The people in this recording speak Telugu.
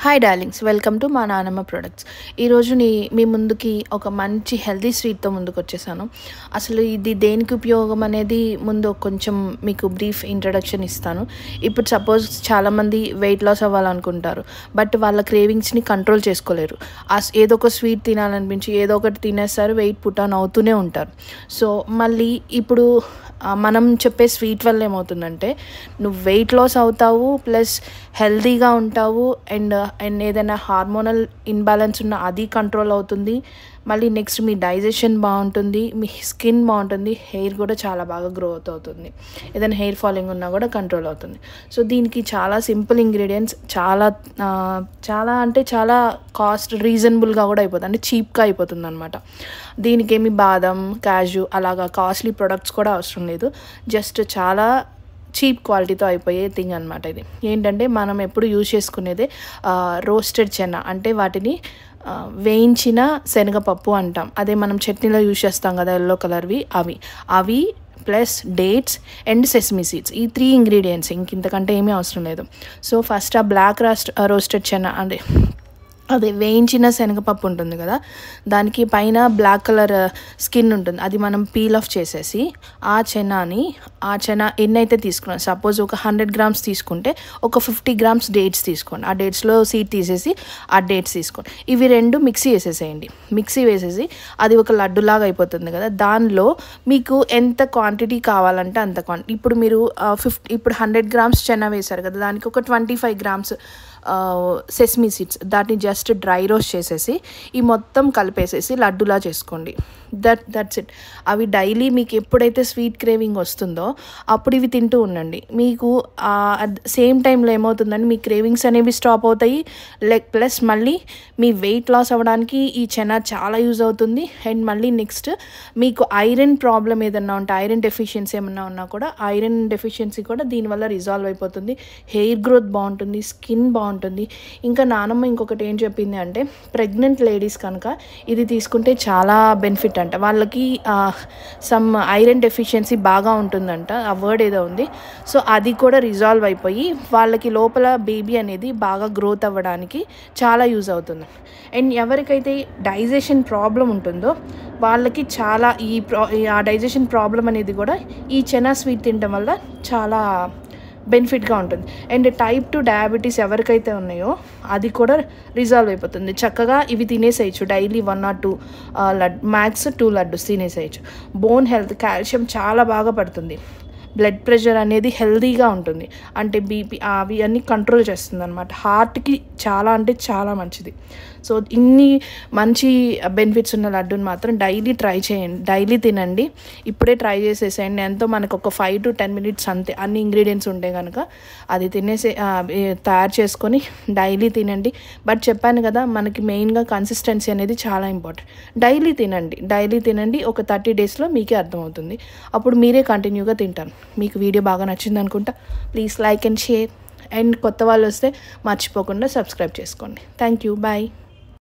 హాయ్ డార్లింగ్స్, వెల్కమ్ టు మా నానమ్మ ప్రొడక్ట్స్. ఈరోజు మీ ముందుకి ఒక మంచి హెల్తీ స్వీట్తో ముందుకు వచ్చేసాను. అసలు ఇది దేనికి ఉపయోగం అనేది ముందు కొంచెం మీకు బ్రీఫ్ ఇంట్రడక్షన్ ఇస్తాను. ఇప్పుడు సపోజ్ చాలామంది వెయిట్ లాస్ అవ్వాలనుకుంటారు, బట్ వాళ్ళ క్రేవింగ్స్ని కంట్రోల్ చేసుకోలేరు. ఏదో ఒక స్వీట్ తినాలనిపించి ఏదో ఒకటి తినేస్తారు, వెయిట్ పుట్ ఆన్ అవుతూనే ఉంటారు. సో మళ్ళీ ఇప్పుడు మనం చెప్పే స్వీట్ వల్ల ఏమవుతుందంటే నువ్వు వెయిట్ లాస్ అవుతావు, ప్లస్ హెల్తీగా ఉంటావు, అండ్ ఏదైనా హార్మోనల్ ఇన్బ్యాలెన్స్ ఉన్న అది కంట్రోల్ అవుతుంది. మళ్ళీ నెక్స్ట్ మీ డైజెషన్ బాగుంటుంది, మీ స్కిన్ బాగుంటుంది, హెయిర్ కూడా చాలా బాగా గ్రోత్ అవుతుంది, ఏదైనా హెయిర్ ఫాలింగ్ ఉన్నా కూడా కంట్రోల్ అవుతుంది. సో దీనికి చాలా సింపుల్ ఇంగ్రీడియంట్స్, చాలా కాస్ట్ రీజనబుల్గా కూడా అయిపోతుంది, అంటే చీప్గా అయిపోతుంది అనమాట. దీనికి ఏమి బాదం, క్యాజు అలాగా కాస్ట్లీ ప్రొడక్ట్స్ కూడా అవసరం లేదు. జస్ట్ చాలా చీప్ క్వాలిటీతో అయిపోయే థింగ్ అనమాట. ఇది ఏంటంటే మనం ఎప్పుడు యూజ్ చేసుకునేదే రోస్టెడ్ చెన్నా, అంటే వాటిని వేయించిన శనగపప్పు అంటాం. అదే మనం చట్నీలో యూజ్ చేస్తాం కదా, ఎల్లో కలర్వి, అవి plus dates and sesame seeds. ఈ 3 ఇంగ్రీడియంట్స్, ఇంతకంటే ఏమీ అవసరం లేదు. సో ఫస్ట్ ఆ బ్లాక్ రోస్టెడ్ చెన్నా, అదే వేయించిన శనగపప్పు ఉంటుంది కదా, దానికి పైన బ్లాక్ కలర్ స్కిన్ ఉంటుంది, అది మనం పీల్ ఆఫ్ చేసేసి ఆ చెనా ఎన్నైతే తీసుకున్నాం, సపోజ్ ఒక 100 గ్రామ్స్ తీసుకుంటే ఒక 50 గ్రామ్స్ డేట్స్ తీసుకోండి. ఆ డేట్స్లో సీడ్ తీసేసి ఆ డేట్స్ తీసుకోండి. ఇవి 2 మిక్సీ వేసేసేయండి. మిక్సీ వేసేసి అది ఒక లడ్డులాగా అయిపోతుంది కదా, దానిలో మీకు ఎంత క్వాంటిటీ కావాలంటే అంత క్వాంటిటీ. ఇప్పుడు మీరు 100 గ్రామ్స్ చెనా వేశారు కదా, దానికి ఒక 25 గ్రామ్స్ సెసమీ సీడ్స్, దాన్ని జస్ట్ డ్రై రోస్ట్ చేసేసి ఈ మొత్తం కలిపేసేసి లడ్డులా చేసుకోండి. That's it. అవి డైలీ మీకు ఎప్పుడైతే స్వీట్ క్రేవింగ్ వస్తుందో అప్పుడు ఇవి తింటూ ఉండండి. మీకు సేమ్ టైంలో ఏమవుతుందంటే మీ క్రేవింగ్స్ అనేవి స్టాప్ అవుతాయి, ప్లస్ మళ్ళీ మీ వెయిట్ లాస్ అవ్వడానికి ఈ చెనా చాలా యూజ్ అవుతుంది. అండ్ మళ్ళీ నెక్స్ట్ మీకు ఐరన్ ప్రాబ్లం ఏదన్నా ఉంటే, ఐరన్ డెఫిషియన్సీ ఏమన్నా ఉన్నా కూడా, ఐరన్ డెఫిషియన్సీ కూడా దీనివల్ల రిజాల్వ్ అయిపోతుంది. హెయిర్ గ్రోత్ బాగుంటుంది, స్కిన్ బాగుంటుంది. ఇంకా నానమ్మ ఇంకొకటి ఏం చెప్పింది అంటే, ప్రెగ్నెంట్ లేడీస్ కనుక ఇది తీసుకుంటే చాలా బెనిఫిట్ అంట. వాళ్ళకి సమ్ ఐరన్ డెఫిషియన్సీ బాగా ఉంటుందంట, ఆ వర్డ్ ఏదో ఉంది. సో అది కూడా రిజాల్వ్ అయిపోయి వాళ్ళకి లోపల బేబీ అనేది బాగా గ్రోత్ అవ్వడానికి చాలా యూజ్ అవుతుంది. అండ్ ఎవరికైతే డైజెషన్ ప్రాబ్లం ఉంటుందో వాళ్ళకి చాలా ఆ డైజెషన్ ప్రాబ్లం అనేది కూడా ఈ చెనా స్వీట్ తినడం వల్ల చాలా బెనిఫిట్గా ఉంటుంది. అండ్ టైప్ 2 డయాబెటీస్ ఎవరికైతే ఉన్నాయో అది కూడా రిజాల్వ్ అయిపోతుంది. చక్కగా ఇవి తినేసేయచ్చు డైలీ 1 or 2 మ్యాక్స్ 2 లడ్డూస్ తినేసేయచ్చు. బోన్ హెల్త్, కాల్షియం చాలా బాగా పడుతుంది. బ్లడ్ ప్రెషర్ అనేది హెల్తీగా ఉంటుంది, అంటే బీపీ అవి అన్నీ కంట్రోల్ చేస్తుంది అనమాట. హార్ట్కి చాలా అంటే చాలా మంచిది. సో ఇన్ని మంచి బెనిఫిట్స్ ఉన్న లడ్డూని మాత్రం డైలీ ట్రై చేయండి, డైలీ తినండి. ఇప్పుడే ట్రై చేసేసేయండి. ఎంతో మనకు ఒక 5 to 10 minutes అంతే, అన్ని ఇంగ్రీడియంట్స్ ఉంటే కనుక అది తయారు చేసుకొని డైలీ తినండి. బట్ చెప్పాను కదా, మనకి మెయిన్గా కన్సిస్టెన్సీ అనేది చాలా ఇంపార్టెంట్. డైలీ తినండి. ఒక 30 daysలో మీకే అర్థమవుతుంది. అప్పుడు మీరే కంటిన్యూగా తింటారు. మీకు వీడియో బాగా నచ్చింది అనుకుంటా. Please like and share. And కొత్త వాళ్ళు వస్తే మర్చిపోకుండా సబ్స్క్రైబ్ చేసుకోండి. Thank you. బాయ్.